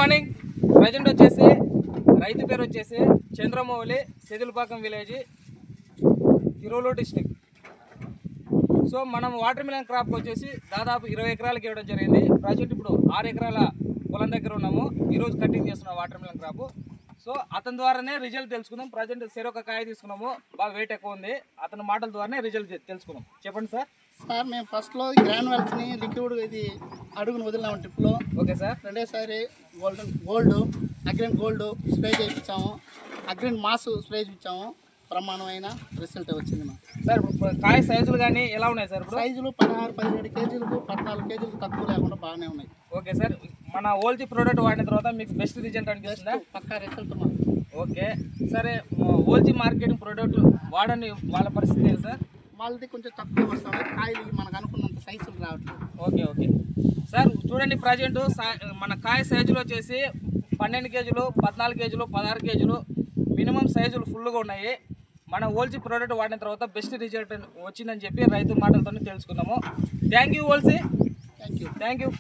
Morning. Present వచ్చేసి రైతు పేరు వచ్చేసి Chandramouli, Sedilpakam village, Tiruvuru district. So మనం వాటర్ మిలన్ క్రాప్ వచ్చేసి దాదాపు 20 ఎకరాలకు ఇవ్వడం జరిగింది. ప్రజెంట్ ఇప్పుడు 6 ఎకరాల పొలం దగ్గర ఉన్నాము. ఈరోజు కటింగ్ చేస్తున్నాం వాటర్ మిలన్ క్రాప్. సో అతని ద్వారానే రిజల్ట్ తెలుసుకుందాం. ప్రజెంట్ చెరొక కాయ తీసుకున్నాము, బాగా వెయిట్ ఎక్కువ ఉంది. అతని మాటల ద్వారానే రిజల్ట్ తెలుసుకుందాం. చెప్పండి సార్. సార్ మేము ఫస్ట్లో గ్రాన్యువల్స్ని లిక్విడ్ ఇది అడుగును వదిలినాము ట్రిప్లో. Okay sir. రెండేసారి గోల్డ్ అగ్రెంట్ గోల్డ్ స్ప్రే చేయించాము, అగ్రెంట్ మాస్ స్ప్రే చేయించాము. ప్రమాణమైన రిజల్ట్ వచ్చింది మాకు. సార్ ఇప్పుడు కాయ సైజులు కానీ ఎలా ఉన్నాయి సార్? ఇప్పుడు సైజులు 16-17 కేజీలకు 14 కేజీలకు తక్కువ లేకుండా బాగానే ఉన్నాయి. Okay sir. మన ఓల్జీ ప్రోడక్ట్ వాడిన తర్వాత మీకు బెస్ట్ రిజల్ట్ అనిపిస్తుందా? పక్కా రిజల్ట్ మాకు. ఓకే సరే. ఓల్జీ మార్కెటింగ్ ప్రోడక్ట్ వాడని వాళ్ళ పరిస్థితి ఏంటి సార్? వాళ్ళది కొంచెం తక్కువ వస్తుంది, కాయలు మనకు అనుకున్నంత సైజులు రావట్లేదు. Okay okay sir. చూడండి ప్రజెంట్ మన కాయ సైజులు వచ్చేసి 12 కేజీలు, 14 కేజీలు, 16 కేజీలు మినిమం సైజులు ఫుల్గా ఉన్నాయి. మన ఓల్జీ ప్రోడక్ట్ వాడిన తర్వాత బెస్ట్ రిజల్ట్ వచ్చిందని చెప్పి రైతు మాటలతో తెలుసుకున్నాము. థ్యాంక్ యూ ఓల్జీ. Thank you. Thank you.